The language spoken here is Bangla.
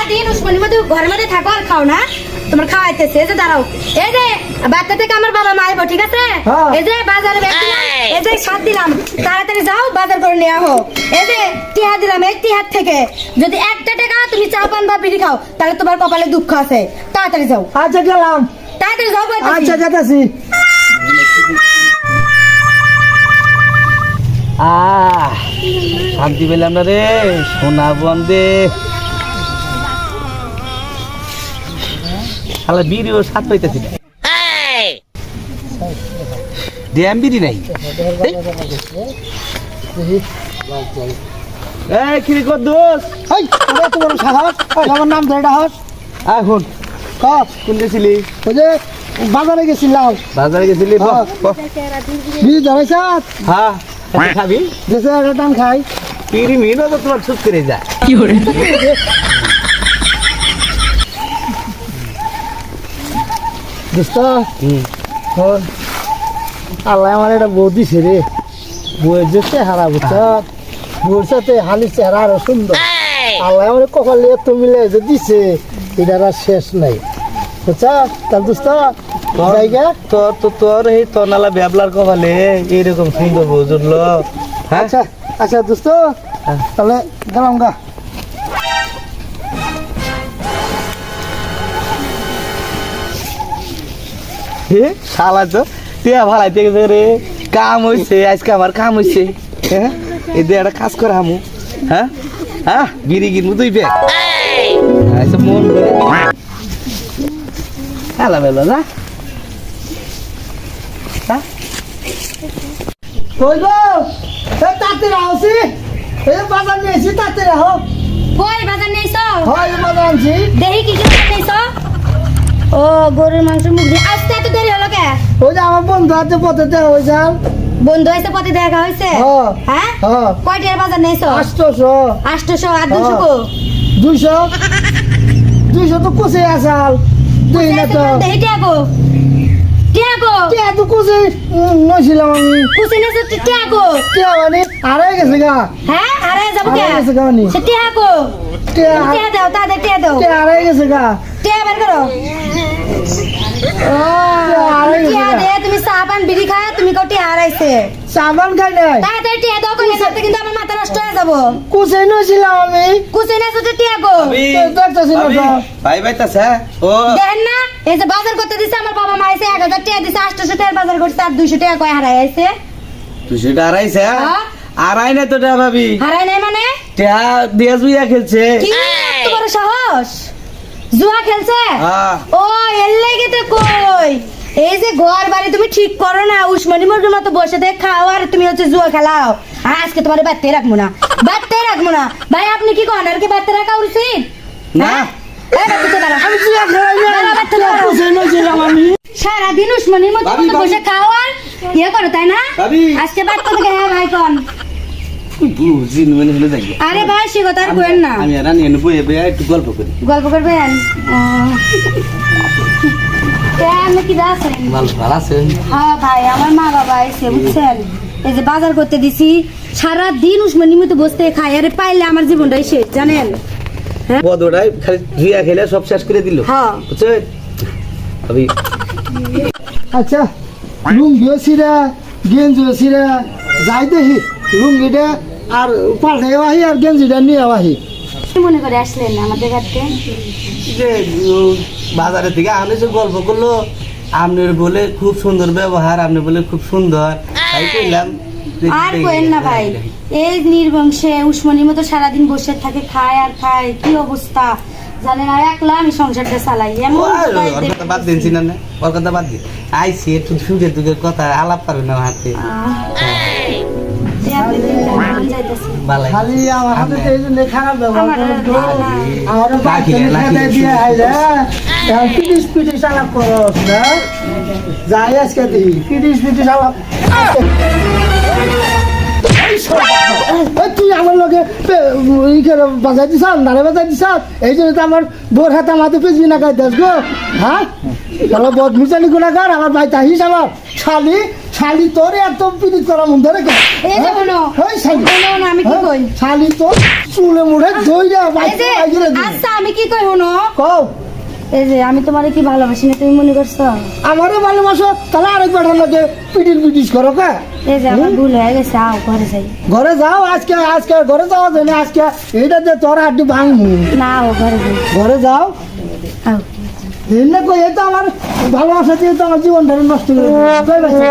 সারাদিন উসমানির মধ্যে ঘরের মধ্যে থাকো আর খাও না তোমার খাওয়াইতেছে এই যে দাঁড়াও এই যে বাচ্চা থেকে আমার বাবা মা আইবো ঠিক আছে এই যে বাজারে এই যে 7 দিলাম তাড়াতাড়ি যাও বাজার করে নিয়ে আহো এই যে টিহা দিলাম এই টিহার থেকে যদি 1 টাকা তুমি চা পান বা বিড়ি খাও তাহলে তোমার কপালে দুঃখ আছে তাড়াতাড়ি যাও আচ্ছা গেলাম তাড়াতাড়ি যাও আচ্ছা যাচ্ছি শান্তি পেলাম না রে সোনা বন্দে শালা বিড়িও সাত পাইতেছি না ড্যাম বিড়ি নাই এই কিরে কর দোষ এই তোরা তো বড় সাহস আমার নাম ধরে হাস এখন কপ কোন গেছিলি ওই যে বাজারে গেছিলাম বাজারে গেছিলি বিড়ি ধরেছ হ্যাঁ খাবি দেশে একটা টান খাই পিড়ি মিনো তো তোমার ছুট করে যায় কি করে দোস্ত আল্লাহ আমার একটা বউ দিছে রে বউয়ের যে চেহারা বুঝছ বউর সাথে হালির চেহারা আরো সুন্দর আল্লাহ আমার কপালে এত মিলে যে দিছে এটার আর শেষ নাই বুঝছ তার দোস্ত জায়গা তোর এই তনালা ব্যাবলার কপালে এইরকম সুন্দর বউ জুটলো হ্যাঁ আচ্ছা আচ্ছা দোস্ত তাহলে গেলাম গা শালা তো টিয়া ভাড়াইতে গেছে রে কাম হইছে আজকে আমার কাম হইছে হ্যাঁ এই দিয়ে একটা কাজ করে আমু হ্যাঁ হ্যাঁ বিড়ি কিনবো তুই বে আচ্ছা মন করে খেলা বেলা না কই গো এই তাতে রাহছি এই বাজার নিয়েছি তাতে রাহো কই বাজার নেইছো হয় বাজার আনছি দেহি কি কি নেইছো ও গরুর মাংস মুরগি আজকে এত দেরি হলো কে ওই যে আমার বন্ধু হাতে পথে দেওয়া হয়ে যান বন্ধু হইছে পথে দেখা হইছে হ্যাঁ হ্যাঁ কয়টার বাজার নেইছো 800 800 আর 200 কো 200 তো কুসে আসাল দুই না তো দেহি টিয়াগো কে তো কুসে নছিলাম আমি কুসে নেছো টিয়াগো কে মানে আরে গেছে গা হ্যাঁ আরে যাব কে আরে গেছে গা নি সে টিয়াগো কে টিয়া দাও তাদের টিয়া দাও কে আরে গেছে গা টিয়া বের করো ও টিয়া দে তুমি সাবান বিড়ি খায় তুমি কোটি হারাইছে সাবান খাই নাই তাড়াতাড়ি টিয়া দাও কই না কিন্তু আমার মাথা নষ্ট হয়ে যাব কুসে নছিলাম আমি কুসে নেছো টিয়াগো দেখতেছি না তো ভাই ভাইতাছে ও দেখেন না এই যে বাজার করতে দিছে আমার বাবা মা এসে 1000 টাকা দিছে 800 টাকার বাজার করছে আর 200 টাকা কয় হারাই আইছে তুই সেটা আড়াইছে হ্যাঁ? আড়াই না তো টা ভাবি হারাই নাই মানে টা দিয়া জুইয়া খেলছে কি এত বড় সাহস জুয়া খেলছে হ্যাঁ। ও এর লাগি তো কই এই যে ঘর বাড়ি তুমি ঠিক করো না উসমানি মুরগির মতো বসে দেখ খাও আর তুমি হচ্ছে জুয়া খেলাও আর আজকে তোমার বাড়তে রাখবো না ভাই আপনি কি করেন আর কি বাড়তে রাখা উচিত না। এই বাড়তে দাঁড়াও। আমি জিয়া খাই দাঁড়াও, বাড়তে দাঁড়াও। কুসে নছিলাম আমি সারাদিন উসমানির মতো ভাবি, ভাবি। বসে খাও আর ইয়ে করো তাই না ভাবি। আজকে বাড়তে থেকে হ্যাঁ ভাই কোন বুঝি নুনে হলে যাই আরে ভাই সে কথা আর কইেন না আমি আর রানি এনে বইয়ে বইয়ে একটু গল্প করি গল্প করবেন আমি কি আছেন ভালো ভালো আছেন হ্যাঁ ভাই আমার মা বাবা এসে বুঝছেন এই যে বাজার করতে দিছি সারাদিন উসমানির মতো বসতে খাই আরে পাইলে আমার জীবনটাই শেষ জানেন বদড়াই খালি জুইয়া খেলে সব শেষ করে দিল হ্যাঁ বুঝছেন ভাবি আচ্ছা লুঙ্গিও ছিঁড়া গেঞ্জিও ছিঁড়া যাই দেখি লুঙ্গিটা আর পাল্টাই আহি আর গেঞ্জিটা নিয়ে আহি কি মনে করে আসলেন আমাদের কাছে যে বাজারে থেকে আনে যে গল্প করলো আপনার বলে খুব সুন্দর ব্যবহার আপনি বলে খুব সুন্দর তাই কইলাম আর কইেন না ভাই এই নির্বংশে উসমানির মতো সারাদিন বসে থাকে খায় আর খায় কি অবস্থা জানেন আর একলা আমি সংসারটা চালাই এমন ওর কথা বাদ দিনছি না ওর কথা বাদ দিন আইসি একটু সুখে দুঃখের কথা আলাপ পারবে না হাতে বালাই খালি আমার হাতে তো এই জন্য খারাপ ব্যবহার আমার করে তো। না। আমার লাঠি বাচ্চা লাঠি খেতে দিয়ে আইলে এখন পিটিস আলাপ করস না যাই আজকে দিই পিটিস আলাপ তুই আমার লগে বাজাই দিস নারে বাজাই দিস এই জন্য তো আমার বোর হাতে মাথে পেঁচবি না গাই দাস গো হ্যাঁ তাহলে বদমিচানি গুণাগার আমার ভাই তাহিস আমার শালি তোর এত পিটিস করা মন ধরে এই যে শোনো। শালি শোনো না, আমি কি কই? শালি তোর চুলে মুড়ে দইরা এই যে, আচ্ছা আমি কি কই শুনো কও এই যে আমি তোমারে কি ভালোবাসি না তুমি মনে করছো আমারও ভালোবাসো তাহলে আরেকবার লাগে পিটিস করো কা এই যে আমার ভুল হয়ে গেছে আও ঘরে যাই ঘরে যাও আজকে আজকে ঘরে যাওয়া যায় না আজকে এইটা যে তোর হাড্ডি ভাঙবো না ও ঘরে যাই ঘরে যাও আও এমনি কই এই তো আমার ভালোবাসা দিয়ে তো আমার জীবনটা নষ্ট করে দিল। কই বাঁচি,